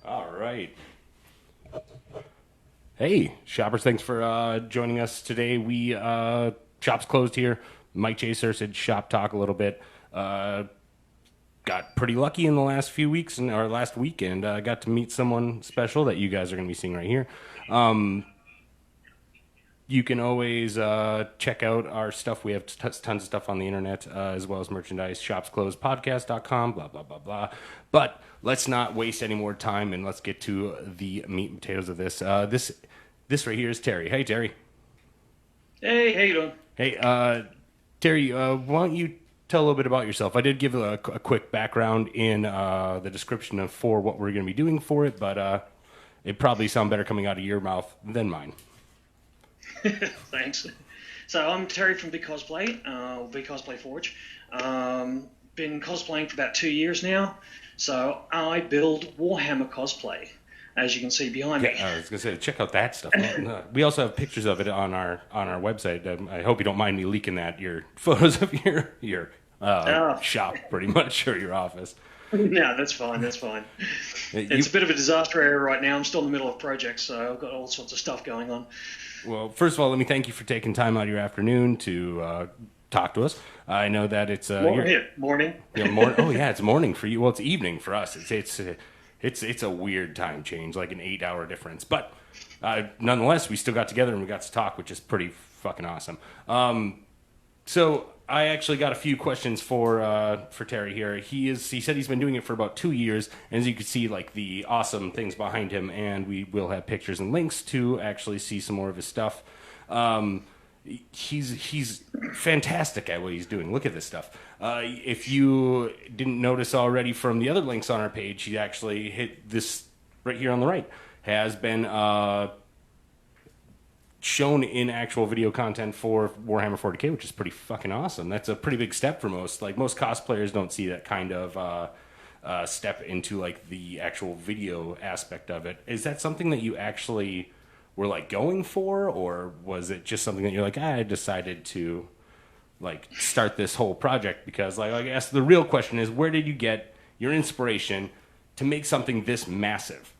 All right. Hey, shoppers, thanks for joining us today. Shop's closed here. Mike Chaser said shop talk a little bit. Got pretty lucky in the last few weeks, or last weekend. Got to meet someone special that you guys are going to be seeing right here. You can always check out our stuff. We have tons of stuff on the internet, as well as merchandise. Shopsclosedpodcast.com, blah, blah, blah, blah. But let's not waste any more time, and let's get to the meat and potatoes of this. This right here is Terry. Hey, Terry. Hey, how you doing? Hey, Terry, why don't you tell a little bit about yourself? I did give a quick background in the description for what we're going to be doing for it, but it'd probably sound better coming out of your mouth than mine. Thanks. So I'm Terry from Big Cosplay, Big Cosplay Forge. Been cosplaying for about 2 years now. So I build Warhammer cosplay, as you can see behind me. I was gonna say, check out that stuff. We also have pictures of it on our website. I hope you don't mind me leaking your photos of your shop, pretty much, or your office. No, that's fine. That's fine. It's a bit of a disaster area right now. I'm still in the middle of projects, so I've got all sorts of stuff going on. Well, first of all, let me thank you for taking time out of your afternoon to talk to us. I know that it's morning. Oh yeah, it's morning for you. Well, it's evening for us. It's a weird time change, like an 8-hour difference. But nonetheless, we still got together and we got to talk, which is pretty fucking awesome. So I actually got a few questions for Terry here. He said he's been doing it for about 2 years, and as you can see, like the awesome things behind him, and we will have pictures and links to actually see some more of his stuff. He's fantastic at what he's doing. Look at this stuff. If you didn't notice already from the other links on our page, he actually hit this right here on the right. Has been shown in actual video content for Warhammer 40K, which is pretty fucking awesome. That's a pretty big step for most. Like, most cosplayers don't see that kind of step into like the actual video aspect of it. Is that something that you actually were like going for, or was it just something that you're like, I decided to like start this whole project? Because like I guess the real question is, where did you get your inspiration to make something this massive?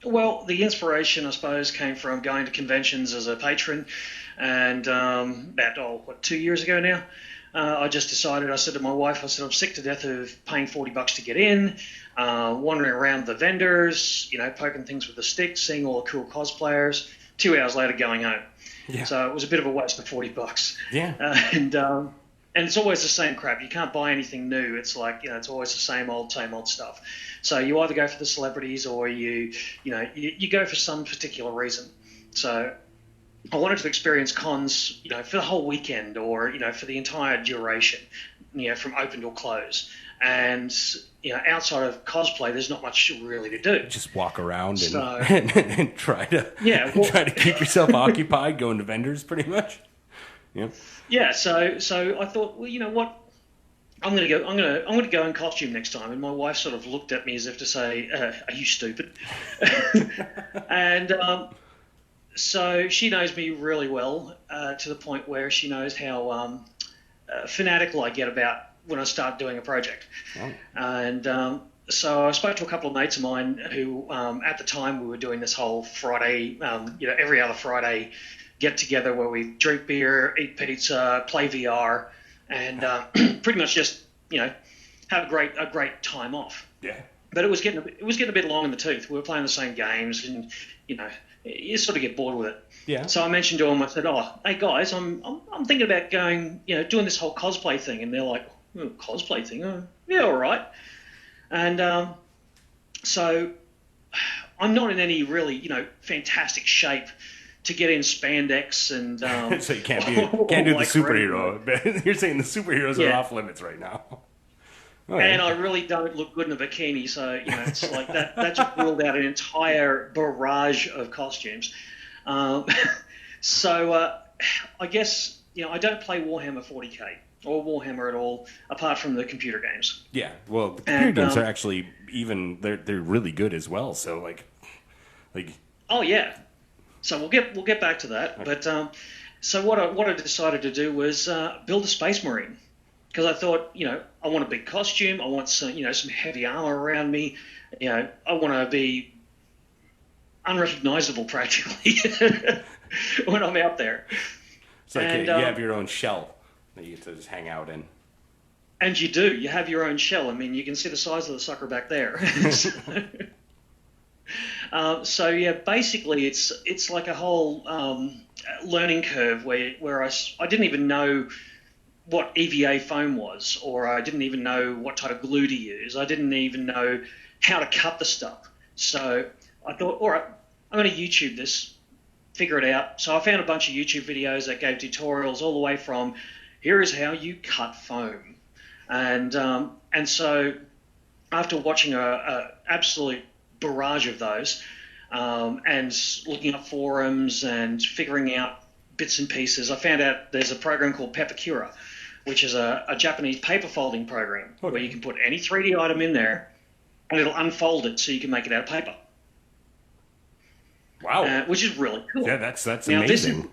Well, the inspiration, I suppose, came from going to conventions as a patron, and about 2 years ago now, I just decided. I said to my wife, I'm sick to death of paying $40 to get in, wandering around the vendors, poking things with the stick, seeing all the cool cosplayers. 2 hours later, going home. Yeah. So it was a bit of a waste of $40. Yeah. And it's always the same crap. You can't buy anything new. It's like, it's always the same old stuff. So you either go for the celebrities or you go for some particular reason. So I wanted to experience cons, for the whole weekend or, for the entire duration, from open till close. And, outside of cosplay, there's not much really to do. Just walk around and try to keep yourself occupied, going to vendors pretty much. Yeah. Yeah, so I thought, well, you know what? I'm gonna go in costume next time. And my wife sort of looked at me as if to say, "Are you stupid?" And so she knows me really well, to the point where she knows how fanatical I get about when I start doing a project. Oh. And so I spoke to a couple of mates of mine who, at the time, we were doing this whole Friday, every other Friday get together where we drink beer, eat pizza, play VR, and pretty much just have a great time off. Yeah. But it was getting a bit long in the tooth. We were playing the same games, and you sort of get bored with it. Yeah. So I mentioned to them, I said, "Oh, hey guys, I'm thinking about going, doing this whole cosplay thing." And they're like, oh, "Cosplay thing? Oh, yeah, all right." And so I'm not in any really fantastic shape to get in spandex and so you can't do the superhero. But you're saying the superheroes are off limits right now. Oh, and I really don't look good in a bikini, so it's like that. That just ruled out an entire barrage of costumes. So I guess I don't play Warhammer 40K or Warhammer at all, apart from the computer games. Yeah, well, the computer games are actually they're really good as well. So like. Oh yeah. So we'll get back to that, but So what I decided to do was build a Space Marine, because I thought, I want a big costume, I want some heavy armor around me, I want to be unrecognizable practically when I'm out there. It's like you have your own shell that you get to just hang out in. And you do. You have your own shell. I mean, you can see the size of the sucker back there. So yeah, basically it's like a whole learning curve where I didn't even know what EVA foam was, or I didn't even know what type of glue to use. I didn't even know how to cut the stuff. So I thought, all right, I'm going to YouTube this, figure it out. So I found a bunch of YouTube videos that gave tutorials all the way from here is how you cut foam, and so after watching a absolute barrage of those, and looking up forums and figuring out bits and pieces, I found out there's a program called Pepakura, which is a Japanese paper folding program where you can put any 3D item in there and it'll unfold it so you can make it out of paper. Wow. Which is really cool. Yeah, that's now, amazing.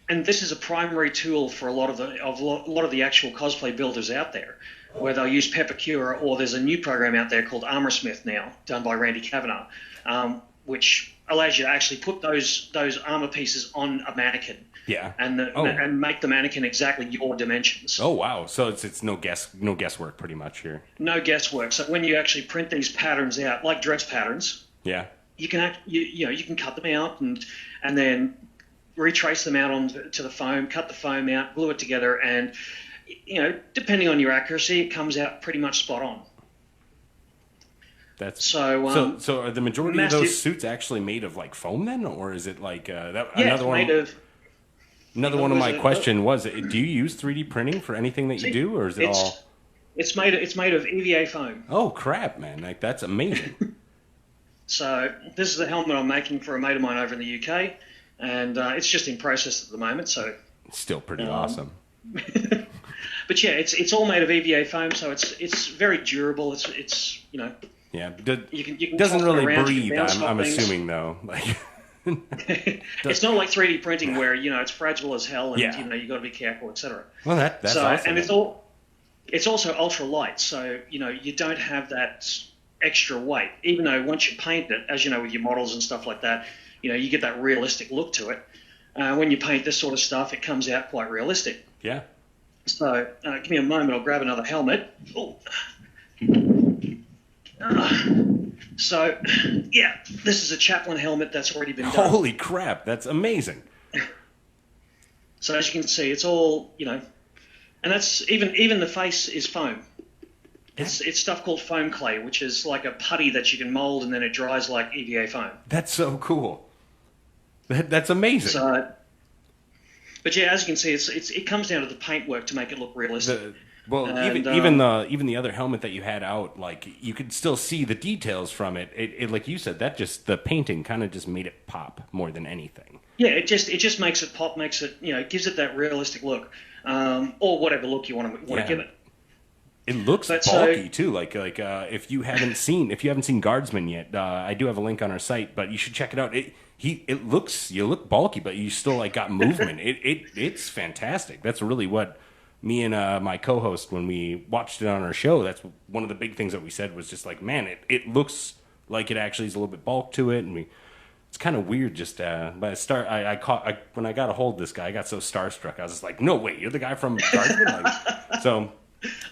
This is a primary tool for a lot of the actual cosplay builders out there, where they'll use Pepakura, or there's a new program out there called Armorsmith now, done by Randy Kavanagh, which allows you to actually put those armor pieces on a mannequin. Yeah. And make the mannequin exactly your dimensions. Oh wow! So it's no guesswork pretty much here. No guesswork. So when you actually print these patterns out, like dress patterns, yeah, you can you can cut them out and then retrace them out onto the foam, cut the foam out, glue it together, and depending on your accuracy, it comes out pretty much spot on. That's so are the majority of those suits actually made of like foam then, or is it like that? Yeah, another one. Another one of my question was: do you use 3D printing for anything that you do, or is it all? It's made of EVA foam. Oh crap, man! Like that's amazing. So this is the helmet I'm making for a mate of mine over in the UK, and it's just in process at the moment. So it's still pretty awesome. But yeah, it's all made of EVA foam, so it's very durable. It's Yeah, you can doesn't really around, breathe. I'm assuming though, like. It's not like 3D printing where it's fragile as hell and you got to be careful, etc. Well, that's awesome. And it's also ultra light, so you don't have that extra weight. Even though once you paint it, as you know with your models and stuff like that, you get that realistic look to it. When you paint this sort of stuff, it comes out quite realistic. Yeah. So give me a moment. I'll grab another helmet. Oh. So, yeah, this is a Chaplain helmet that's already been done. Holy crap, that's amazing. So as you can see, it's all, and that's even the face is foam. It's stuff called foam clay, which is like a putty that you can mold and then it dries like EVA foam. That's so cool. That's amazing. So, but yeah, as you can see, it comes down to the paintwork to make it look realistic. Even the other helmet that you had out, like you could still see the details from it. It like you said, that just the painting kind of just made it pop more than anything. Yeah, it just makes it pop, makes it gives it that realistic look, or whatever look you want to give it. It looks bulky too. Like if you haven't seen Guardsman yet, I do have a link on our site, but you should check it out. You look bulky, but you still like got movement. It's fantastic. That's really what. Me and my co-host, when we watched it on our show, that's one of the big things that we said was just like, man, it looks like it actually is a little bit bulk to it, and it's kind of weird. Just when I got a hold of this guy, I got so starstruck. I was just like, no way, you're the guy from Guardsman. So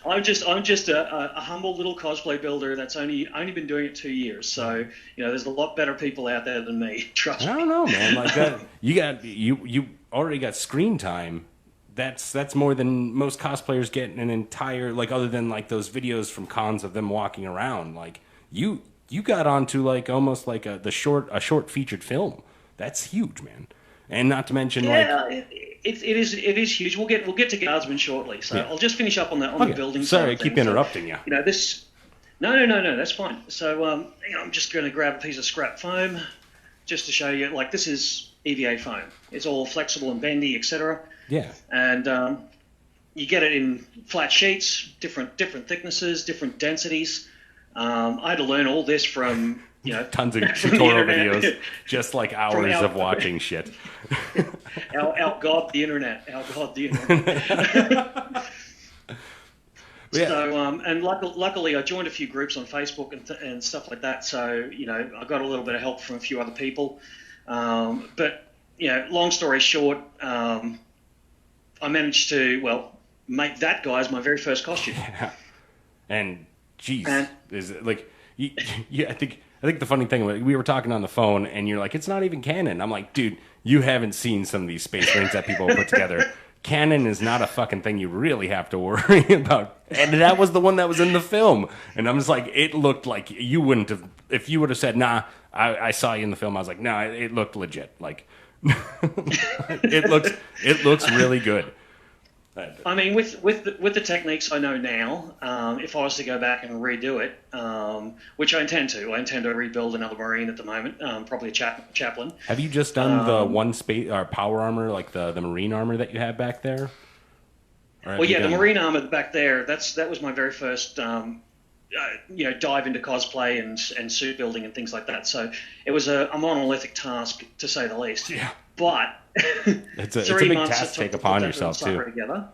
I'm just a humble little cosplay builder that's only been doing it 2 years. So there's a lot better people out there than me. Trust me. I don't know, man. Like that, you already got screen time. That's more than most cosplayers get in an entire, like, other than like those videos from cons of them walking around. Like you got onto like almost like a short featured film. That's huge, man. And not to mention it is huge. We'll get to Guardsman shortly. So I'll just finish up on the building. Sorry, I keep interrupting you. This. No, that's fine. So I'm just going to grab a piece of scrap foam just to show you. Like this is EVA foam. It's all flexible and bendy, etc. Yeah. And you get it in flat sheets, different thicknesses, different densities. I had to learn all this from tons of from the tutorial internet. videos, just like hours our- of watching shit. Our God, the internet. Our God, the internet. Yeah. So, and luckily, I joined a few groups on Facebook and stuff like that. So, I got a little bit of help from a few other people. But, long story short, I managed to, make that guy as my very first costume. Yeah. And, geez, is it like, yeah, I think the funny thing, we were talking on the phone, and you're like, it's not even canon. I'm like, dude, you haven't seen some of these Space Marines that people put together. Canon is not a fucking thing you really have to worry about. And that was the one that was in the film. And I'm just like, it looked like you wouldn't have, if you would have said, nah, I saw you in the film, I was like, no, it looked legit. Like, it looks really good. I mean, with the techniques I know now, if I was to go back and redo it, which I intend to rebuild another Marine at the moment, probably a chaplain. Have you just done the one space or power armor, like the Marine armor that you have back there? The Marine armor back there. That was my very first, dive into cosplay and suit building and things like that. So it was a monolithic task, to say the least. Yeah. But it's a big task to take upon yourself too. Together.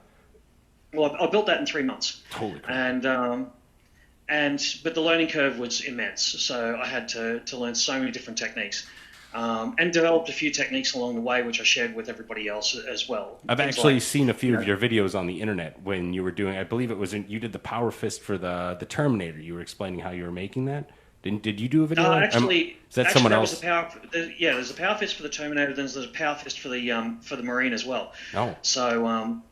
Well, I built that in 3 months. Holy crap! But the learning curve was immense. So I had to learn so many different techniques, and developed a few techniques along the way, which I shared with everybody else as well. I've actually seen a few of your videos on the internet when you were doing. I believe it was you did the power fist for the Terminator. You were explaining how you were making that. Did you do a video? Is that someone else? There's a power fist for the Terminator. Then there's a power fist for the Marine as well. Oh. So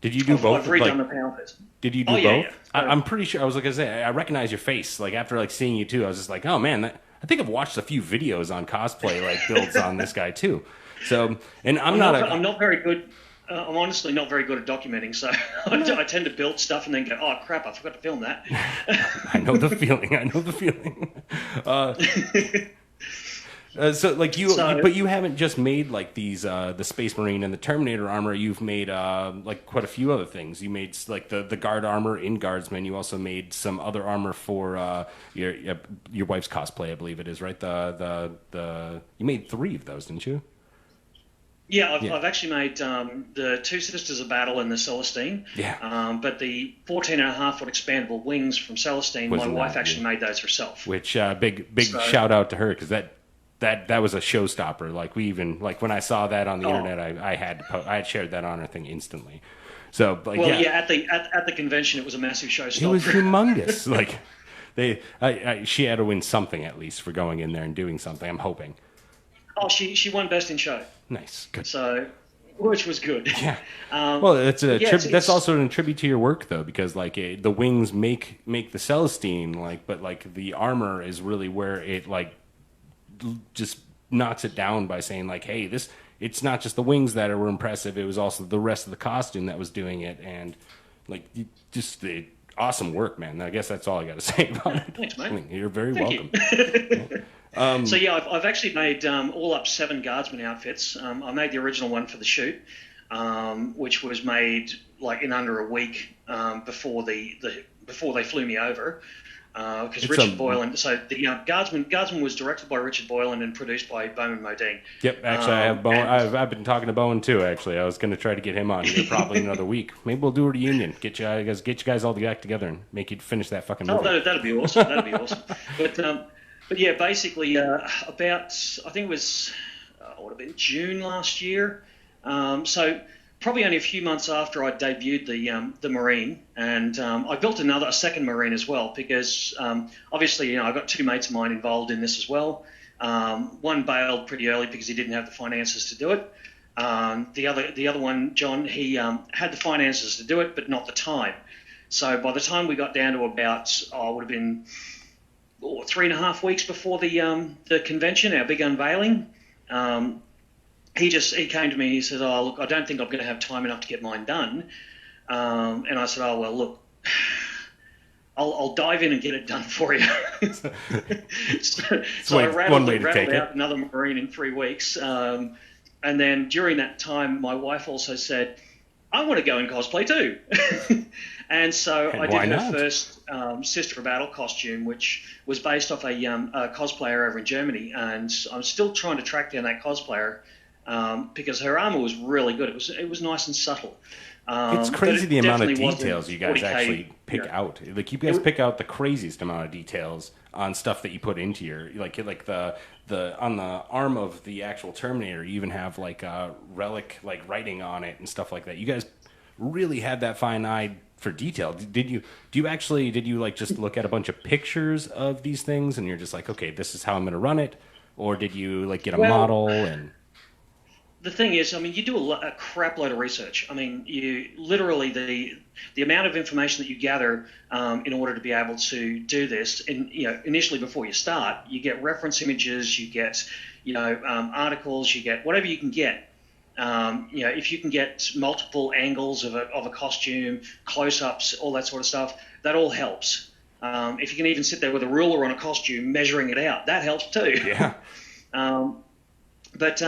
did you do both? I've redone the power fist. Did you do both? Yeah. I'm pretty sure. I was like I say, I recognize your face. Like after seeing you too, I was just like, oh man, I think I've watched a few videos on cosplay builds on this guy too. So, and I'm not very good. I'm honestly not very good at documenting, so I tend to build stuff and then go, oh crap, I forgot to film that. I know the feeling. But you haven't just made like these the Space Marine and the Terminator armor. You've made like quite a few other things. You made like the guard armor in Guardsman. You also made some other armor for your wife's cosplay, I believe it is, right? You made 3 of those, didn't you? Yeah, I've actually made the Two Sisters of Battle and the Celestine. Yeah. But the 14.5-foot expandable wings from Celestine, my wife actually made those herself. Which big shout out to her, because that was a showstopper. Like when I saw that on the internet, I had shared that on her thing instantly. So at the convention, it was a massive showstopper. It was humongous. She had to win something at least for going in there and doing something. I'm hoping. Oh, she won Best in Show. Nice, good. So, which was good. Yeah. Well, that's also a tribute to your work, though, because the wings make the Celestine, but the armor is really where it just knocks it down by saying hey, it's not just the wings that were impressive; it was also the rest of the costume that was doing it, and just the awesome work, man. I guess that's all I got to say about it. Thanks, mate. I mean, you're very welcome. So I've actually made all up 7 Guardsman outfits. I made the original one for the shoot, which was made in under a week before they flew me over. Because Richard Boylan. So the Guardsman was directed by Richard Boylan and produced by Bowman Modine. Yep, actually, I have Bowen. I've been talking to Bowen too. Actually, I was going to try to get him on here probably in another week. Maybe we'll do a reunion. Get you guys all back together and make you finish that fucking movie. Oh, that'd be awesome. That'd be awesome. But yeah, basically, about I think it was would have been June last year. So probably only a few months after I debuted the Marine, and I built a second Marine as well, because obviously I got 2 mates of mine involved in this as well. One bailed pretty early because he didn't have the finances to do it. The other one, John, he had the finances to do it, but not the time. So by the time we got down to about, it would have been 3.5 weeks before the convention, our big unveiling. He came to me and he said, "Oh, look, I don't think I'm going to have time enough to get mine done." And I said, "Oh, well, look, I'll dive in and get it done for you." so I rattled out another Marine in 3 weeks. And then during that time, my wife also said, I want to go and cosplay too. And so And I why did her not? first Sister of Battle costume, which was based off a cosplayer over in Germany. And I'm still trying to track down that cosplayer because her armor was really good. It was nice and subtle. It's But crazy it the amount of definitely wasn't details you guys 40K, actually pick yeah. out. Like you guys pick out the craziest amount of details on stuff that you put into your like the on the arm of the actual Terminator. You even have like relic like writing on it and stuff like that. You guys really had that fine eye for detail. Did you like just look at a bunch of pictures of these things and you're just like, okay, this is how I'm going to run it, or did you like get a Well, model and the thing is, I mean, you do a crap load of research. I mean, you literally the amount of information that you gather in order to be able to do this. And initially before you start, you get reference images, you get articles, you get whatever you can get. If you can get multiple angles of a costume, close-ups, all that sort of stuff, that all helps. If you can even sit there with a ruler on a costume measuring it out, that helps too. yeah? But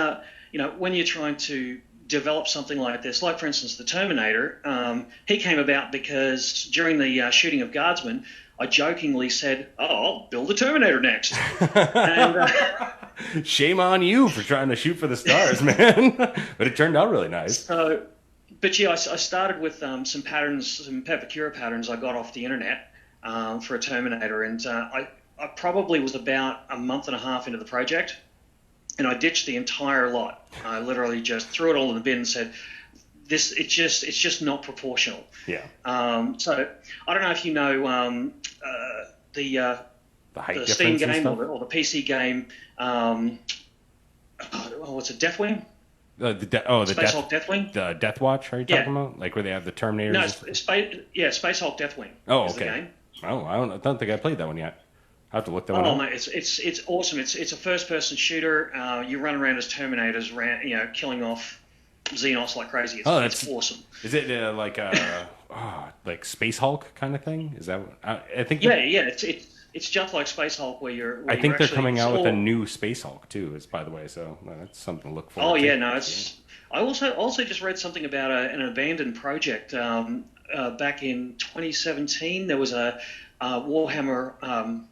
when you're trying to develop something like this, like for instance the Terminator, he came about because during the shooting of Guardsman, I jokingly said, "Oh, I'll build a Terminator next." And Shame on you for trying to shoot for the stars, man. But it turned out really nice. But yeah, I started with some patterns, some Pepakura patterns I got off the internet for a Terminator, and I probably was about a month and a half into the project, and I ditched the entire lot. I literally just threw it all in the bin and said, it's just not proportional. Yeah. So I don't know if you know the height Steam difference and game stuff. or the PC game. What's it? Deathwing? Space Hulk Deathwing? The Death Watch, are you talking about? Like where they have the Terminators? No, Space Hulk Deathwing. Oh, is the okay. game. Oh, I don't think I played that one yet. I have to look that one Oh up. mate, it's awesome. It's a first-person shooter. You run around as Terminators, killing off Xenos like crazy. It's awesome. Is it like Space Hulk kind of thing? Is that? I think. Yeah. It's just like Space Hulk, where I think they're coming out with a new. new Space Hulk too. Is by the way, so that's something to look forward Oh to. yeah, no, it's. I also just read something about an abandoned project back in 2017. There was a Warhammer.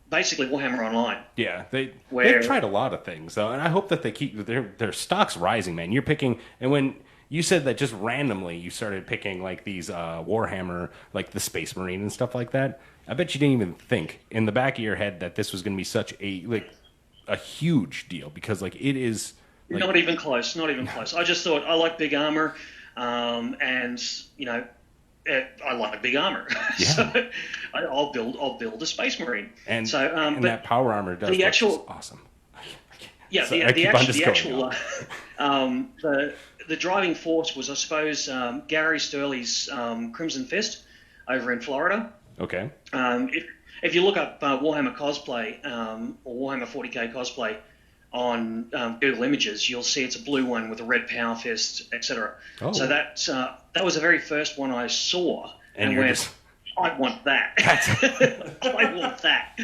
Basically Warhammer Online. Yeah, they've tried a lot of things though, and I hope that they keep their stock's rising, man. You're picking, and when you said that just randomly you started picking like these Warhammer, like the Space Marine and stuff like that, I bet you didn't even think in the back of your head that this was going to be such a huge deal, because like it is. Like, not even close. I just thought I like big armor, and I like big armor, Yeah. so I'll build a Space Marine. And so, and but that power armor does the look actual just awesome. yeah, So the I keep actual the driving force was, I suppose, Gary Sturley's Crimson Fist over in Florida. Okay. If you look up Warhammer cosplay or Warhammer 40K cosplay on Google Images, you'll see it's a blue one with a red power fist, etc. Oh. So that was the very first one I saw, And and went, I want that. I want that.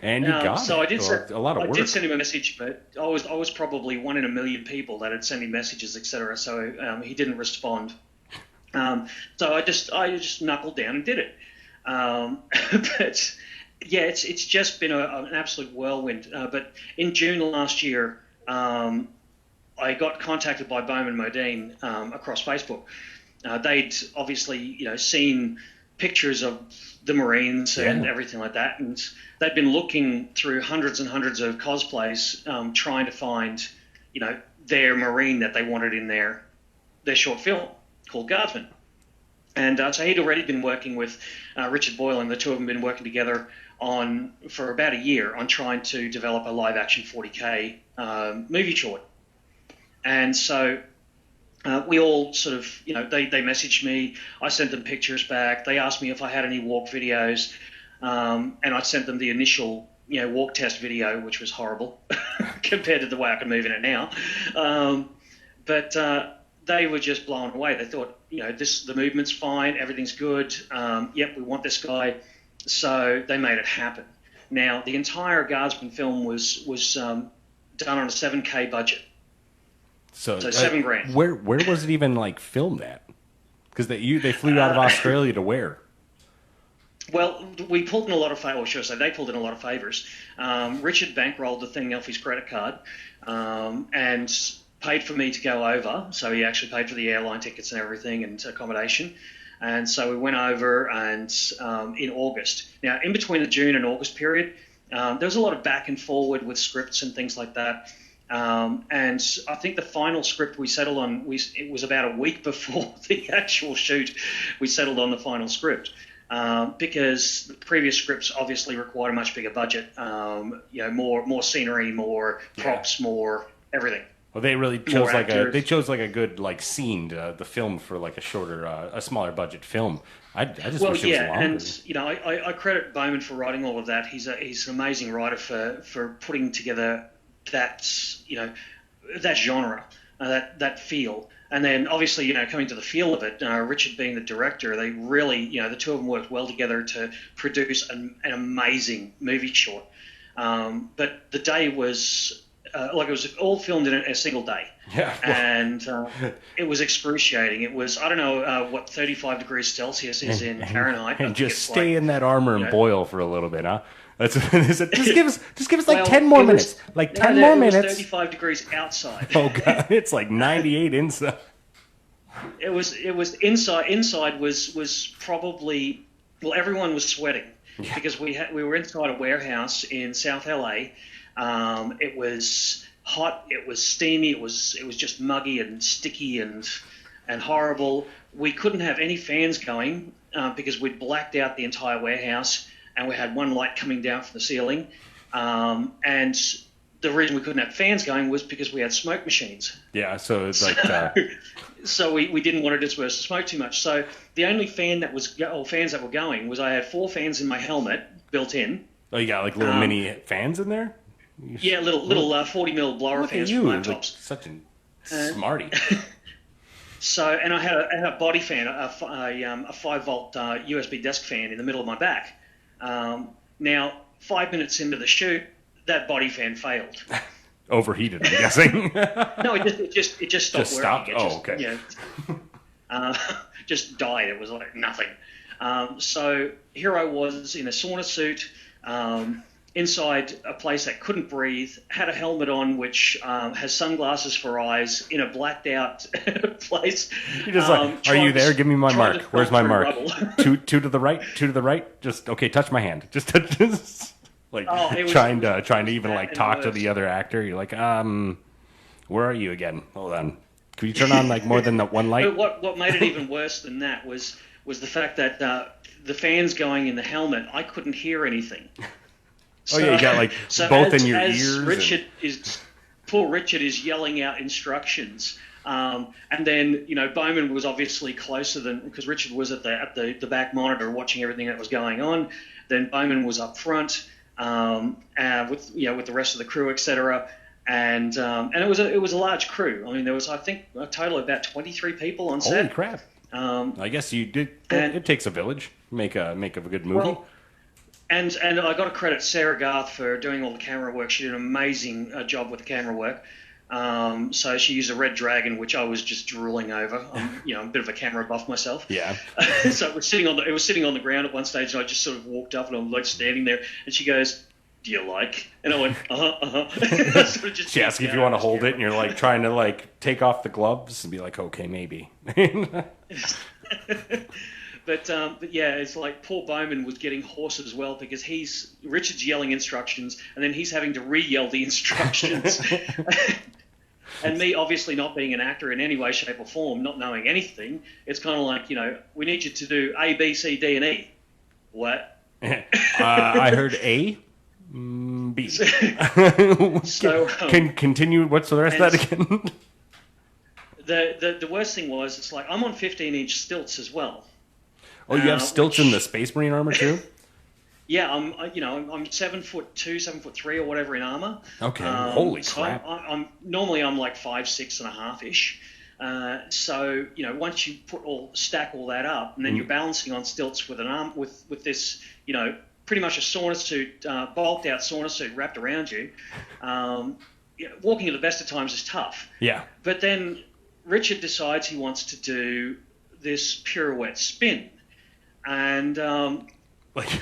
And you got so it. I did So a lot of I work. did send him a message, but I was probably one in a million people that had sent him messages, etc. So he didn't respond. So I just knuckled down and did it. But yeah, it's just been an absolute whirlwind. But in June last year, I got contacted by Bowman Modine across Facebook. They'd obviously seen pictures of the Marines and everything like that, and they'd been looking through hundreds and hundreds of cosplays, trying to find their Marine that they wanted in their short film called Guardsman. And so he'd already been working with Richard Boyle, and the two of them been working together for about a year on trying to develop a live-action 40K movie short. And so we all sort of, they messaged me. I sent them pictures back. They asked me if I had any walk videos, and I sent them the initial, walk test video, which was horrible compared to the way I can move in it now. But they were just blown away. They thought, the movement's fine, everything's good. Yep, we want this guy. So they made it happen. Now, the entire Guardsman film was done on a 7K budget. So $7,000. Where was it even like filmed at? Because they flew out of Australia to where? Well, we pulled in a lot of favors, or should I say, they pulled in a lot of favors. Richard bankrolled the thing off his credit card and paid for me to go over. So he actually paid for the airline tickets and everything and accommodation. And so we went over and in August. Now, in between the June and August period, there was a lot of back and forward with scripts and things like that. And I think the final script we settled on, it was about a week before the actual shoot, we settled on the final script. Because the previous scripts obviously required a much bigger budget, more scenery, more props, more everything. Well, they really chose a good like scene to film for like a smaller budget film. I just wish it was longer. And I credit Bowman for writing all of that. He's an amazing writer for putting together that genre, that feel. And then, obviously, coming to the feel of it, Richard being the director, they really, the two of them worked well together to produce an amazing movie short. But the day was, it was all filmed in a single day. Yeah. And it was excruciating. It was, I don't know what 35 degrees Celsius is in Fahrenheit. And just stay in that armor and boil for a little bit, huh? Just give us like 10 more minutes. Like 10 more minutes. It was 35 degrees outside. Oh god, it's like 98 inside. It was inside. Inside was probably, well, everyone was sweating because we were inside a warehouse in South LA. It was hot. It was steamy. It was just muggy and sticky and horrible. We couldn't have any fans going because we'd blacked out the entire warehouse. And we had one light coming down from the ceiling. And the reason we couldn't have fans going was because we had smoke machines. Yeah, so it's like... So we didn't want to disperse the smoke too much. So the only fans that were going was I had 4 fans in my helmet built in. Oh, you got like little mini fans in there? Yeah, little 40 mil blower fans for laptops. Like such a smarty. So, and I had a body fan, a 5-volt USB desk fan in the middle of my back. Now, 5 minutes into the shoot, that body fan failed. Overheated, I'm guessing. No, it just stopped just working. Stopped? Okay. Just died. It was like nothing. So here I was in a sauna suit, inside a place that couldn't breathe, had a helmet on which has sunglasses for eyes, in a blacked out place. You're just like, are you there? Give me my mark. Where's my mark? two to the right, 2 to the right. Just, okay, touch my hand. Just touch like trying to even like talk to the other actor. You're like, where are you again? Hold on. Could you turn on like more than the one light? But what made it even worse than that was the fact that the fans going in the helmet, I couldn't hear anything. So, oh yeah, you got like both in your ears. Poor Richard is yelling out instructions, and then Bowman was obviously closer than, because Richard was at the back monitor watching everything that was going on. Then Bowman was up front with the rest of the crew, etc. And it was a large crew. I mean, there was, I think, a total of about 23 people on set. Holy crap! I guess you did. It takes a village. Make a good movie. Well, and I got to credit Sarah Garth for doing all the camera work. She did an amazing job with the camera work. So she used a Red Dragon, which I was just drooling over. I'm a bit of a camera buff myself. Yeah. So it was sitting on the ground at one stage, and I just sort of walked up, and I'm like standing there, and she goes, "Do you like?" And I went, sort of just she asked if you want to hold it, and you're like trying to like take off the gloves and be like, "Okay, maybe." But yeah, it's like poor Bowman was getting hoarse as well because Richard's yelling instructions and then he's having to re-yell the instructions. And me obviously not being an actor in any way, shape or form, not knowing anything, it's kind of like, we need you to do A, B, C, D, and E. What? I heard A, B. So can continue. What's the rest of that again? The worst thing was, it's like I'm on 15-inch stilts as well. Oh, you have stilts in the Space Marine armor too? Yeah, I'm 7'2", 7'3", or whatever in armor. Okay, holy crap! I'm normally like 5'6.5" ish. So once you stack all that up, and then you're balancing on stilts with an arm with this pretty much a sauna suit, bulked out sauna suit wrapped around you. walking at the best of times is tough. Yeah. But then Richard decides he wants to do this pirouette spin, and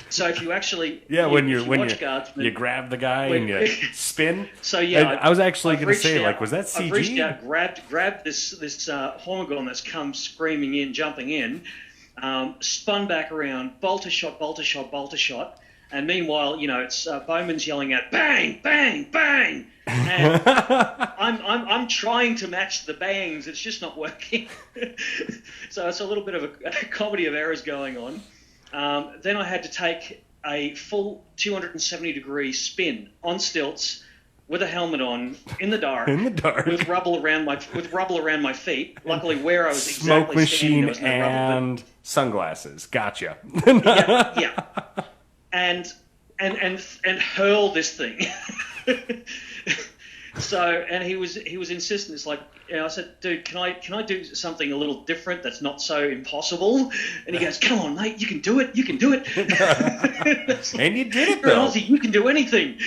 so if you actually when you Guardsman, you grab the guy and you spin. So yeah, I was actually going to say, like, was that CG? I've reached out, grabbed this Hormigón that's come screaming in, jumping in, spun back around, bolter shot, and meanwhile, it's Bowman's yelling out, bang, bang, bang, and I'm trying to match the bangs. It's just not working. So it's a little bit of a comedy of errors going on. Then I had to take a full 270-degree spin on stilts with a helmet on in the dark, with rubble around my feet. Luckily, where I was smoke exactly standing, machine there was no rubble, and sunglasses. Gotcha. yeah. And hurl this thing. So, and he was insistent. It's like, I said, dude, can I do something a little different that's not so impossible? And he goes, come on, mate, you can do it. And you did it, You're an though. Aussie, you can do anything.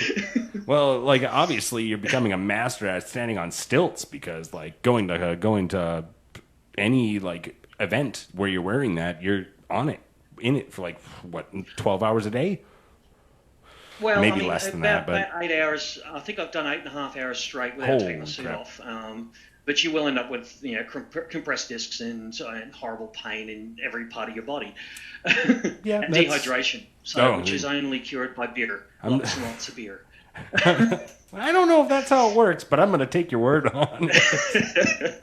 Well, like, obviously you're becoming a master at standing on stilts, because like going to any like event where you're wearing that, you're in it for like 12 hours a day. Well, maybe less than that, but about 8 hours. I think I've done 8.5 hours straight without taking the suit off. But you will end up with compressed discs and horrible pain in every part of your body, and dehydration, which is only cured by beer, lots and lots of beer. I don't know if that's how it works, but I'm going to take your word on it.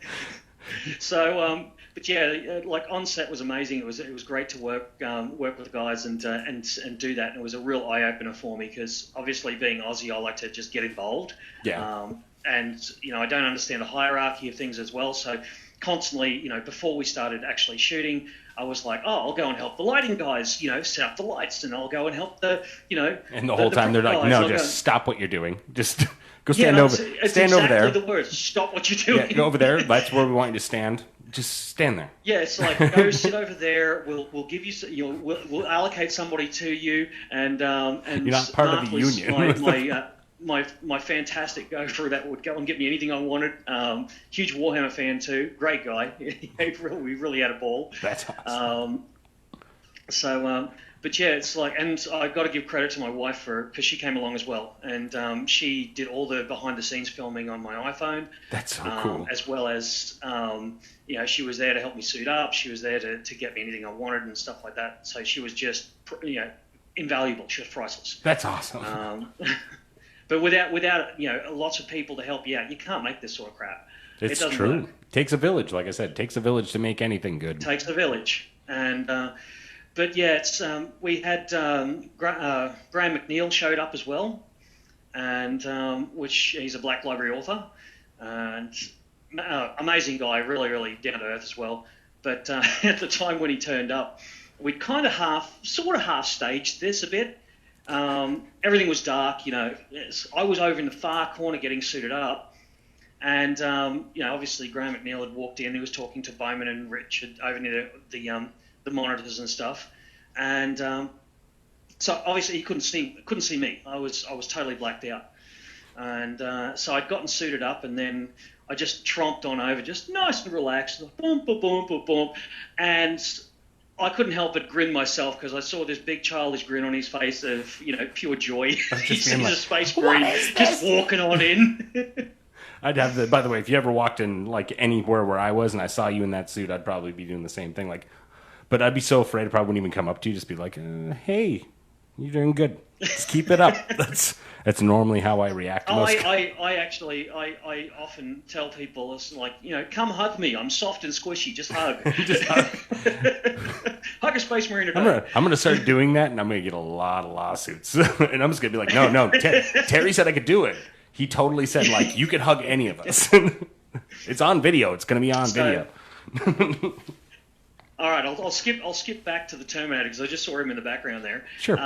So, but yeah, like on set was amazing. It was great to work with the guys and do that. And it was a real eye opener for me, because obviously being Aussie, I like to just get involved. Yeah. And I don't understand the hierarchy of things as well. So constantly, before we started actually shooting, I was like, oh, I'll go and help the lighting guys, set up the lights, and I'll go and help the. And the whole time they're like, no, just stop what you're doing. Just go stand over there. It's exactly the words. Stop what you're doing. Yeah, go over there. That's where we want you to stand. Just stand there. Yeah, it's like, go sit over there. We'll give you, we'll allocate somebody to you, and you're not part of the union. My fantastic gopher that would go and get me anything I wanted. Huge Warhammer fan too. Great guy. We really had a ball. That's awesome. But yeah, it's like, and I got to give credit to my wife because she came along as well, and she did all the behind the scenes filming on my iPhone. That's so cool. As well as she was there to help me suit up. She was there to get me anything I wanted and stuff like that. So she was just invaluable. She was priceless. That's awesome. But without lots of people to help you out, you can't make this sort of crap. It's true. Work. Takes a village, like I said. Takes a village to make anything good. Takes a village, and but yeah, it's we had Graham McNeil showed up as well, and which he's a Black Library author, and amazing guy, really, really down to earth as well. But at the time when he turned up, we'd kind of half staged this a bit. Everything was dark, I was over in the far corner getting suited up, and obviously Graham McNeil had walked in. He was talking to Bowman and Richard over near the monitors and stuff, and so obviously he couldn't see me. I was totally blacked out, and so I'd gotten suited up, and then I just tromped on over, just nice and relaxed, boom, boom, boom, boom, boom, and I couldn't help but grin myself, because I saw this big childish grin on his face of, pure joy. He's a space marine just walking on in. I'd have by the way, if you ever walked in like anywhere where I was and I saw you in that suit, I'd probably be doing the same thing. But I'd be so afraid I probably wouldn't even come up to you, just be like, hey, you're doing good. Just keep it up. That's normally how I react to most. I often tell people, it's like, come hug me. I'm soft and squishy. Just hug. Just hug. Hug a space marine a day. I'm gonna start doing that, and I'm gonna get a lot of lawsuits. And I'm just gonna be like, no. Terry said I could do it. He totally said, like, you could hug any of us. It's on video. It's gonna be on video. All right, I'll skip back to the Terminator, because I just saw him in the background there. Sure.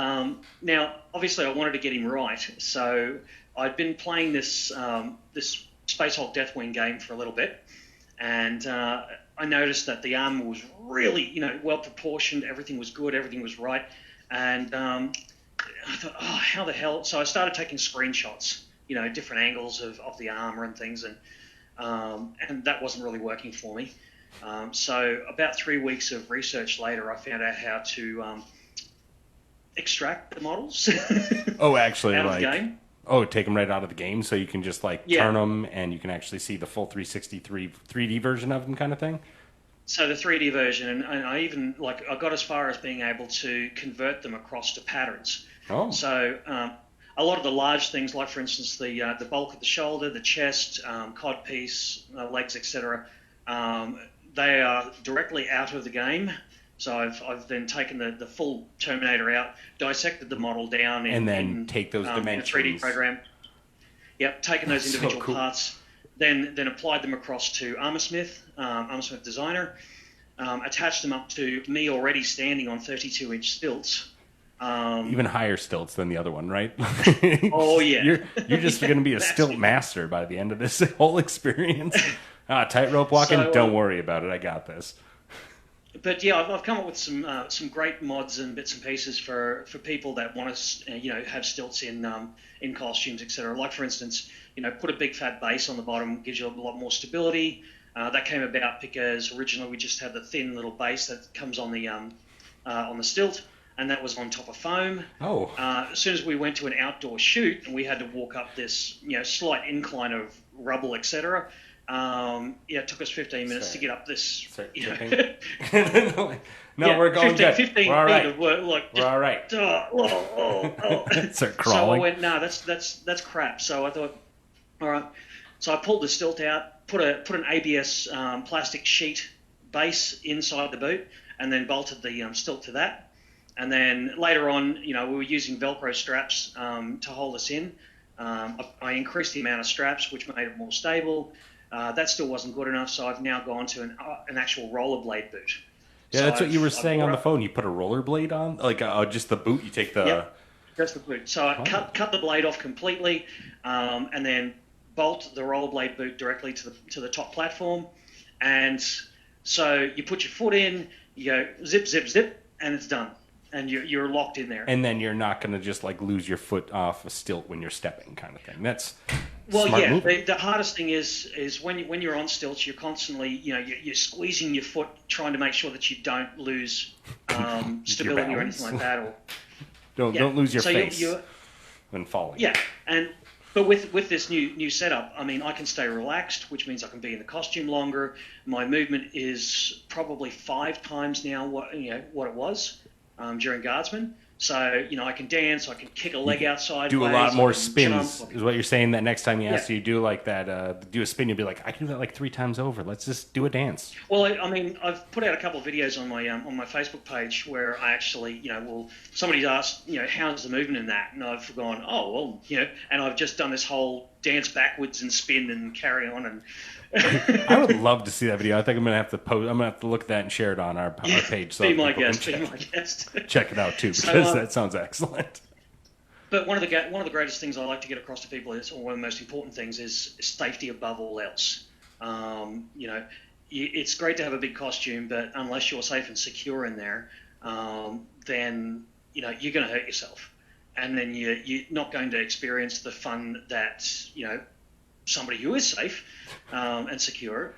Now, obviously, I wanted to get him right, so I'd been playing this Space Hulk Deathwing game for a little bit, and I noticed that the armor was really, well proportioned. Everything was good. Everything was right, and I thought, oh, how the hell? So I started taking screenshots different angles of the armor and things, and that wasn't really working for me. So about 3 weeks of research later, I found out how to extract the models Oh, actually, out of the game. Oh, take them right out of the game, so you can just turn them, and you can actually see the full 363 3D version of them, kind of thing. So the 3D version, and I even I got as far as being able to convert them across to patterns. Oh. So a lot of the large things, like for instance the bulk of the shoulder, the chest, codpiece, legs, etc., they are directly out of the game. So I've then taken the full Terminator out, dissected the model down, and then take those dimensions in a 3D program. Yep, taken those individual parts, then applied them across to Armorsmith Designer, attached them up to me already standing on 32-inch stilts. Even higher stilts than the other one, right? Oh yeah, you're just going to be a stilt master by the end of this whole experience. Tightrope walking, don't worry about it. I got this. But yeah, I've come up with some great mods and bits and pieces for people that want to have stilts in costumes, etc. Like for instance, put a big fat base on the bottom, gives you a lot more stability. That came about because originally we just had the thin little base that comes on the stilt, and that was on top of foam. Oh. As soon as we went to an outdoor shoot and we had to walk up this slight incline of rubble, etc. It took us 15 minutes to get up this. No, we're going 15 good. We're all right. We're all right. Start crawling. So I went, no, that's crap. So I thought, all right. So I pulled the stilt out, put an ABS plastic sheet base inside the boot, and then bolted the stilt to that. And then later on, we were using Velcro straps to hold us in. I increased the amount of straps, which made it more stable. That still wasn't good enough, so I've now gone to an actual rollerblade boot. Yeah, so that's what you were saying on the phone. You put a rollerblade on, just the boot. You take the. Yep, just the boot. So I cut the blade off completely, and then bolt the rollerblade boot directly to the top platform, and so you put your foot in, you go zip zip zip, and it's done, and you're locked in there. And then you're not going to just lose your foot off a stilt when you're stepping, kind of thing. That's. Well, yeah. The hardest thing is when you're on stilts, you're constantly, you're squeezing your foot, trying to make sure that you don't lose stability or anything like that, or don't lose your face when falling. Yeah, but with this new setup, I mean, I can stay relaxed, which means I can be in the costume longer. My movement is probably 5 times now what it was during Guardsman. So, I can dance, I can kick a leg outside. Do a lot more spins, is what you're saying. That next time he asks you to do do a spin, you'll be like, I can do that 3 times over. Let's just do a dance. Well, I mean, I've put out a couple of videos on my Facebook page where I actually, somebody's asked, how's the movement in that? And I've gone, and I've just done this whole dance backwards and spin and carry on and... I would love to see that video. I think I'm gonna have to post. I'm gonna have to look at that and share it on our page. So be my guest. Check it out too, because that sounds excellent. But one of the greatest things I like to get across to people is, or one of the most important things, is safety above all else. It's great to have a big costume, but unless you're safe and secure in there, then you're going to hurt yourself, and then you're not going to experience the fun that somebody who is safe and secure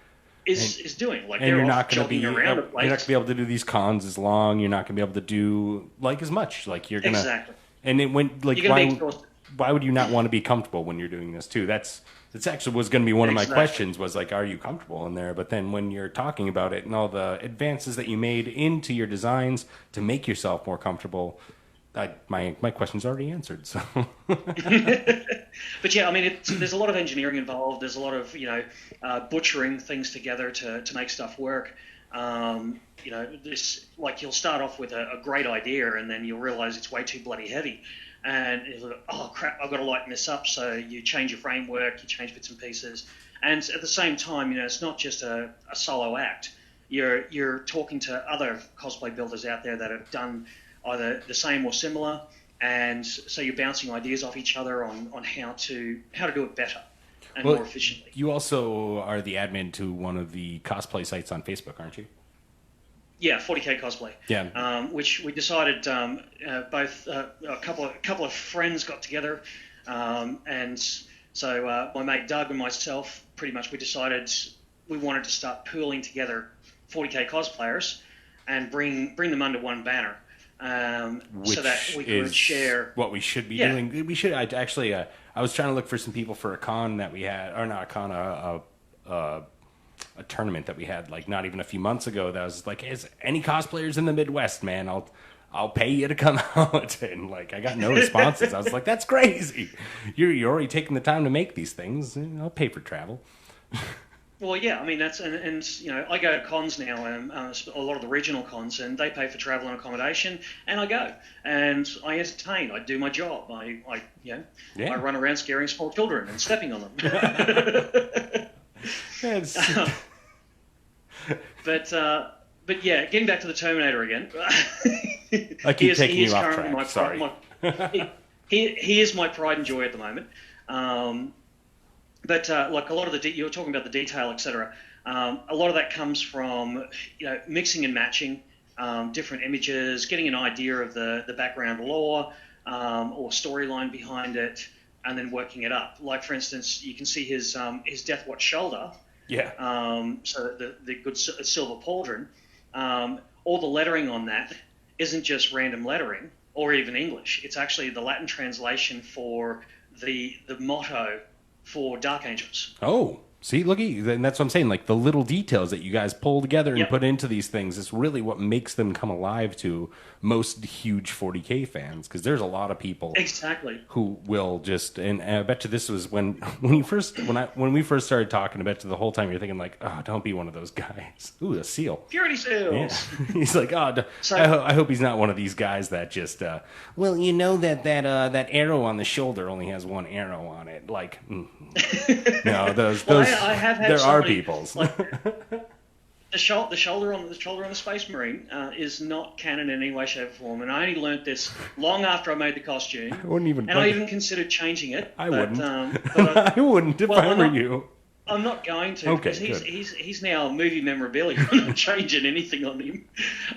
is doing. And you're not going to be able to do these cons as long. You're not going to be able to do as much. You're gonna exactly. And it went why would you not want to be comfortable when you're doing this too? That's actually was going to be one of my questions. Was are you comfortable in there? But then when you're talking about it and all the advances that you made into your designs to make yourself more comfortable. My question's already answered. So, but yeah, I mean, there's a lot of engineering involved. There's a lot of butchering things together to make stuff work. This you'll start off with a great idea, and then you'll realize it's way too bloody heavy, and you'll go, oh crap, I've got to lighten this up. So you change your framework, you change bits and pieces, and at the same time, it's not just a solo act. You're talking to other cosplay builders out there that have done either the same or similar, and so you're bouncing ideas off each other on how to do it better and more efficiently. You also are the admin to one of the cosplay sites on Facebook, aren't you? Yeah, 40K Cosplay. Yeah. Which we decided both a couple of friends got together, and So my mate Doug and myself, pretty much, we decided we wanted to start pooling together 40k cosplayers and bring them under one banner, so that we could share what we should be doing. We should. I was trying to look for some people for a con that we had, or not a con, a tournament that we had, like not even a few months ago. That was like, is any cosplayers in the Midwest, man? I'll pay you to come out. And like, I got no responses. I was like, that's crazy. You're already taking the time to make these things. I'll pay for travel. Well, yeah, I mean, that's, and you know, I go to cons now, a lot of the regional cons, and they pay for travel and accommodation, and I go, and I entertain, I do my job, I run around scaring small children and stepping on them. But yeah, getting back to the Terminator again. I keep taking you off track, sorry. He is my pride and joy at the moment. But like a lot of you were talking about the detail, etc. A lot of that comes from mixing and matching different images, getting an idea of the background lore or storyline behind it, and then working it up. Like for instance, you can see his Deathwatch shoulder. Yeah. So the good silver pauldron. All the lettering on that isn't just random lettering or even English. It's actually the Latin translation for the motto for Dark Angels. Oh, see, looky, and that's what I'm saying. Like the little details that you guys pull together and put into these things is really what makes them come alive to most huge 40k fans. Because there's a lot of people who will just, and I bet you this was when we first started talking. I bet you the whole time you're thinking like, oh, don't be one of those guys. Ooh, a seal. Purity seals. Yeah. He's like, oh, I hope he's not one of these guys that just, well, you know that arrow on the shoulder only has one arrow on it. Like, no, those. Well, I have had there somebody, are people's. Like, the shoulder on the Space Marine is not canon in any way, shape, or form, and I only learnt this long after I made the costume. I even considered changing it. I wouldn't. I wouldn't if I were you. I'm not going to because he's now movie memorabilia. I'm not changing anything on him.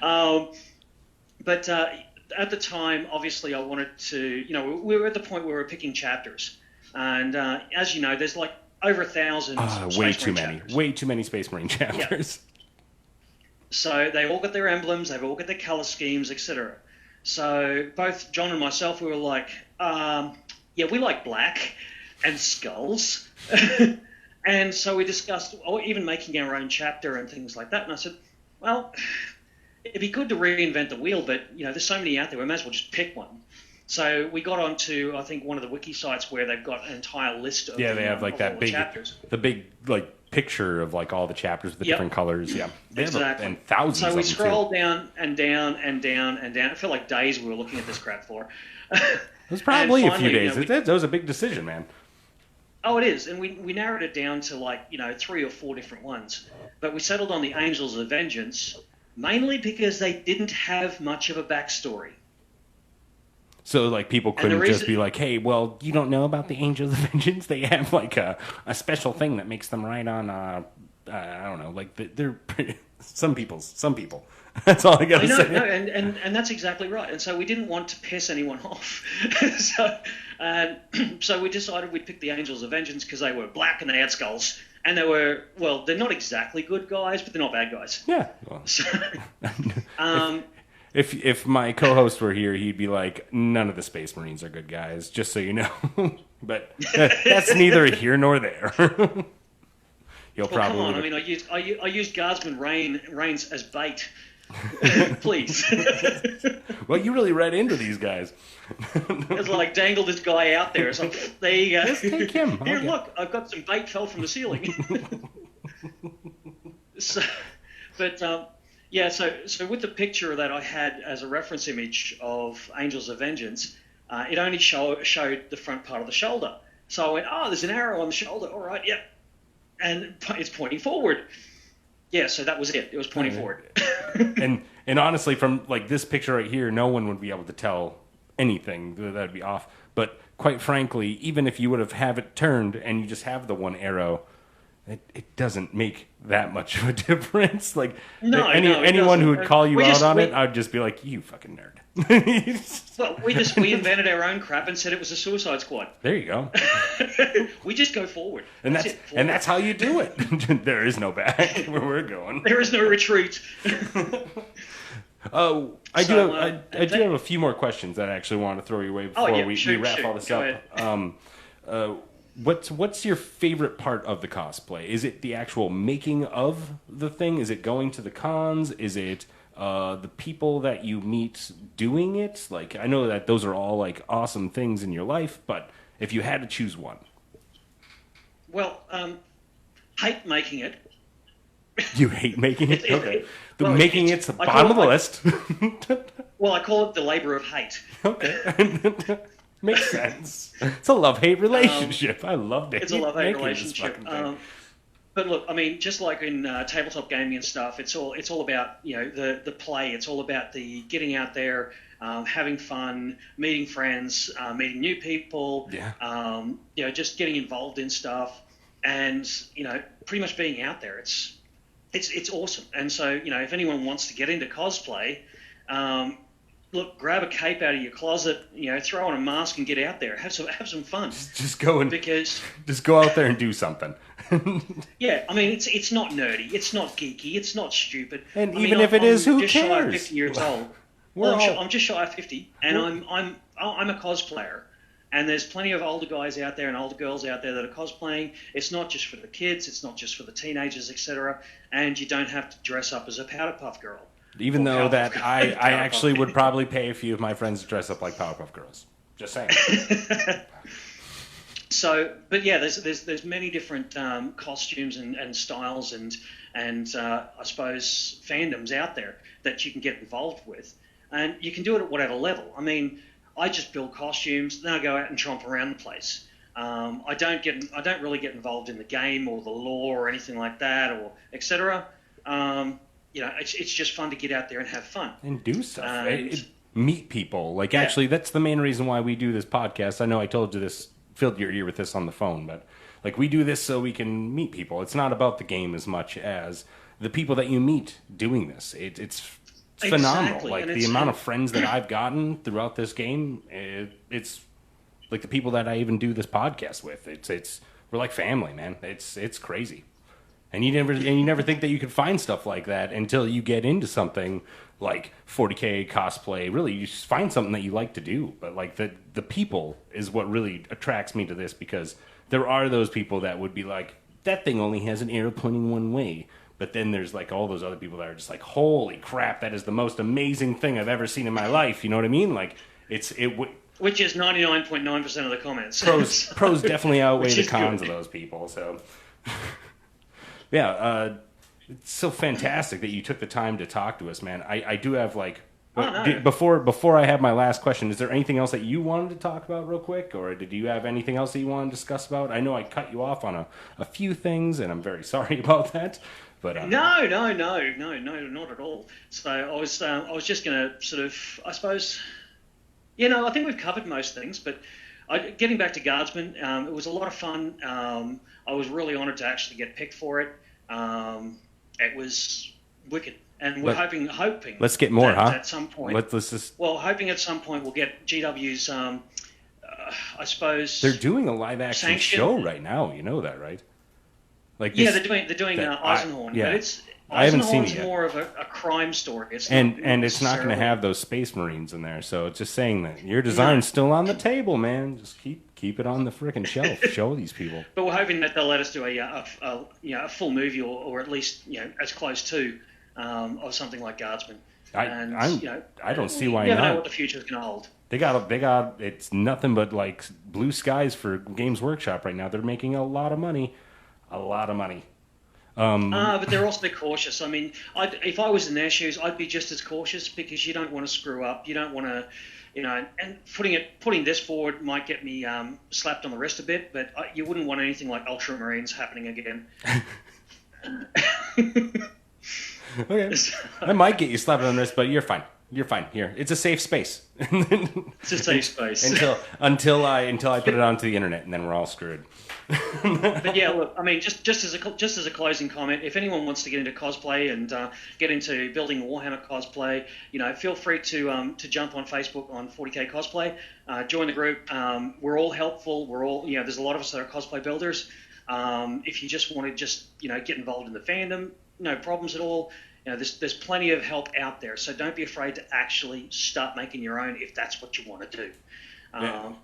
But at the time, obviously, I wanted to. We were at the point where we were picking chapters, and as you know, there's like over 1,000. Way too many Space Marine chapters. Yep. So they all got their emblems, they've all got their color schemes, etc. So both John and myself, we were like, we like black and skulls. And so we discussed even making our own chapter and things like that. And I said, well, it'd be good to reinvent the wheel, but there's so many out there, we may as well just pick one. So we got onto, I think, one of the wiki sites where they've got an entire list of they have like that big chapters. The big like picture of like all the chapters with the different colors. Yeah, exactly. And thousands. So we scrolled too. down and down and down and down. It felt like days we were looking at this crap for. It was probably a few days. That was a big decision, man. Oh, it is, and we narrowed it down to like 3 or 4 different ones. But we settled on the Angels of Vengeance mainly because they didn't have much of a backstory. So, like, people couldn't just be like, hey, well, you don't know about the Angels of Vengeance? They have, like, a special thing that makes them right on, I don't know, like, they're some people. That's all I got to say. No, and that's exactly right. And so we didn't want to piss anyone off. So we decided we'd pick the Angels of Vengeance because they were black and they had skulls. And they were, well, they're not exactly good guys, but they're not bad guys. Yeah. Well. So, If my co-host were here, he'd be like, none of the Space Marines are good guys, just so you know. But that's neither here nor there. Come on, I mean, I used Guardsman Reigns as bait. Please. Well, you really read into these guys. It's like dangle this guy out there. It's like, there you go. Just take him. Here, look, I've got some bait fell from the ceiling. So with the picture that I had as a reference image of Angels of Vengeance, it only showed the front part of the shoulder. So I went, there's an arrow on the shoulder. All right, yep. And it's pointing forward. Yeah, so that was it. It was pointing forward. and honestly, from like this picture right here, no one would be able to tell anything. That'd be off. But quite frankly, even if you would have it turned and you just have the one arrow, it doesn't make that much of a difference. Like No, anyone who would call you out on we, it, I'd just be like, you fucking nerd. Well, we invented our own crap and said it was a Suicide Squad. There you go. We just go forward. That's how you do it. There is no back where we're going. There is no retreat. Oh, I do have a few more questions that I actually want to throw your way before we wrap all this up. What's your favorite part of the cosplay? Is it the actual making of the thing? Is it going to the cons? Is it the people that you meet doing it? Like, I know that those are all like awesome things in your life, but if you had to choose one. Well, hate making it. You hate making it? Okay. Making it's the bottom of the list. Well, I call it the labor of hate. Okay. Makes sense. It's a love-hate relationship. I loved it. It's a love-hate relationship. But look, I mean, just like in tabletop gaming and stuff, it's all about the play. It's all about the getting out there, having fun, meeting friends, meeting new people. Yeah. Just getting involved in stuff, and pretty much being out there. It's awesome. And so if anyone wants to get into cosplay, look, grab a cape out of your closet, throw on a mask and get out there. Have some fun. Just go out there and do something. Yeah, I mean it's not nerdy, it's not geeky, it's not stupid. And even if it is, who cares? I'm just shy of 50 years old. I'm just shy of 50, and I'm a cosplayer. And there's plenty of older guys out there and older girls out there that are cosplaying. It's not just for the kids, it's not just for the teenagers, etc. And you don't have to dress up as a Powder Puff Girl. Even though that I actually would probably pay a few of my friends to dress up like Powerpuff Girls. Just saying. So, but yeah, there's many different costumes and styles and I suppose fandoms out there that you can get involved with, and you can do it at whatever level. I mean, I just build costumes, then I go out and tromp around the place. I don't really get involved in the game or the lore or anything like that, or etc. It's just fun to get out there and have fun and do stuff. Meet people. Like, actually, that's the main reason why we do this podcast. I know I told you this, filled your ear with this on the phone, but like, we do this so we can meet people. It's not about the game as much as the people that you meet doing this. It's phenomenal. Exactly. Like, the amount of friends that I've gotten throughout this game, it's like the people that I even do this podcast with. We're like family, man. It's crazy. And you never think that you could find stuff like that until you get into something like 40K cosplay. Really, you just find something that you like to do. But like the people is what really attracts me to this, because there are those people that would be like, that thing only has an arrow pointing one way. But then there's like all those other people that are just like, holy crap, that is the most amazing thing I've ever seen in my life. You know what I mean? Like which is 99.9% of the comments. Pros definitely outweigh the cons good. of those people. So. Yeah, it's so fantastic that you took the time to talk to us, man. I do have like, before I have my last question, is there anything else that you wanted to talk about real quick, or did you have anything else that you want to discuss about? I know I cut you off on a few things, and I'm very sorry about that. But no, not at all. So I was just going to sort of, I suppose, I think we've covered most things, but. Getting back to Guardsman, it was a lot of fun. I was really honoured to actually get picked for it. It was wicked, and we're hoping. Let's get more, at some point. Let's just. Well, hoping at some point we'll get GW's. I suppose they're doing a live action show right now. You know that, right? Like they're doing Eisenhorn, but it's. I haven't seen it yet. More of a crime story. It's it's not going to have those Space Marines in there. So it's just saying that your design's still on the table, man. Just keep it on the freaking shelf. Show these people. But we're hoping that they'll let us do a full movie, or at least as close to of something like Guardsman. I don't see why not. You never know what the future is going to hold. They got it's nothing but like blue skies for Games Workshop right now. They're making a lot of money. But they're also cautious. I mean, if I was in their shoes, I'd be just as cautious, because you don't want to screw up. You don't want to, and putting this forward might get me slapped on the wrist a bit, but you wouldn't want anything like Ultramarines happening again. Okay. I might get you slapped on the wrist, but you're fine. You're fine here. It's a safe space. It's a safe space. until I put it onto the internet, and then we're all screwed. But yeah, look, I mean, just as a closing comment, if anyone wants to get into cosplay and get into building Warhammer cosplay, feel free to jump on Facebook on 40k cosplay, join the group. We're all helpful. We're all there's a lot of us that are cosplay builders. If you just want to get involved in the fandom, no problems at all. There's plenty of help out there, so don't be afraid to actually start making your own if that's what you want to do.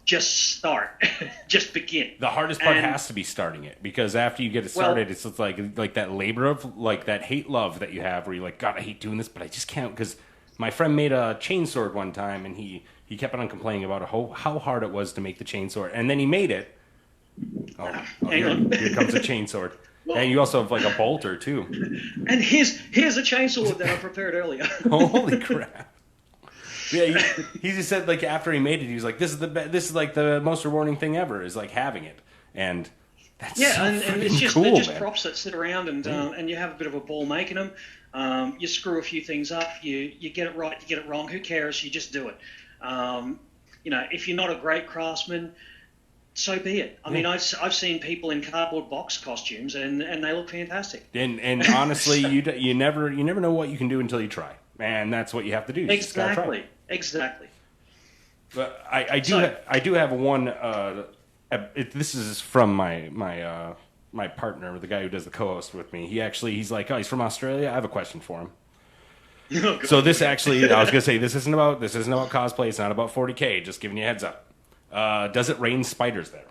Just start. Just begin. The hardest part has to be starting it, because after you get it started, it's like that labor of like that hate-love that you have where you're like, God, I hate doing this, but I just can't. Because my friend made a chainsword one time, and he kept on complaining about how hard it was to make the chainsword, and then he made it. Here comes a chainsword. Well, and you also have like a bolter too. And here's a chainsaw that I prepared earlier. Holy crap! Yeah, he just said like after he made it, he was like, "This is like the most rewarding thing ever is like having it." And that's and it's just cool, they're just man. props that sit around and you have a bit of a ball making them. You screw a few things up, you get it right, you get it wrong. Who cares? You just do it. If you're not a great craftsman, so be it. I mean, I've seen people in cardboard box costumes and they look fantastic. And honestly, you never know what you can do until you try. And that's what you have to do. You just gotta try. Exactly. But I do have one. This is from my partner, the guy who does the co-host with me. He's like, oh, he's from Australia. I have a question for him. So this actually, I was gonna say, this isn't about cosplay. It's not about 40K. Just giving you a heads up. Does it rain spiders there?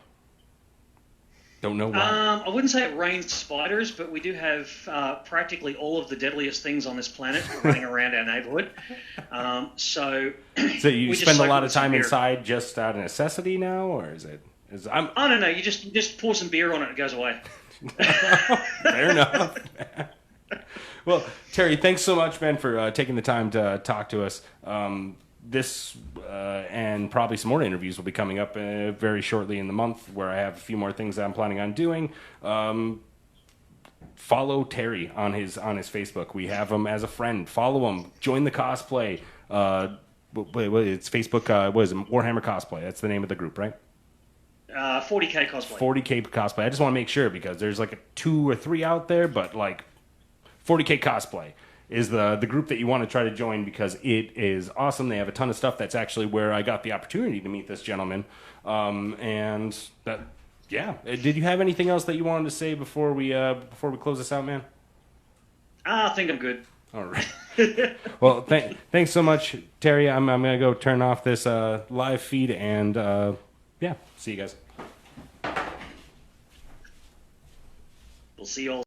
Don't know why. I wouldn't say it rains spiders, but we do have practically all of the deadliest things on this planet running around our neighborhood. So you spend a lot of time inside just out of necessity now, or is it? I don't know. You just pour some beer on it, and it goes away. Fair enough. Well, Terry, thanks so much, man, for taking the time to talk to us. This and probably some more interviews will be coming up very shortly in the month, where I have a few more things that I'm planning on doing. Follow Terry on his Facebook. We have him as a friend. Follow him. Join the cosplay. It's Facebook. What is it? Warhammer Cosplay. That's the name of the group, right? 40K cosplay. 40K cosplay. I just want to make sure, because there's like 2 or 3 out there, but like 40K cosplay is the group that you want to try to join, because it is awesome. They have a ton of stuff. That's actually where I got the opportunity to meet this gentleman. And that, yeah. Did you have anything else that you wanted to say before we close this out, man? I think I'm good. All right. Well, thanks so much, Terry. I'm gonna go turn off this live feed, and yeah, see you guys. We'll see you all.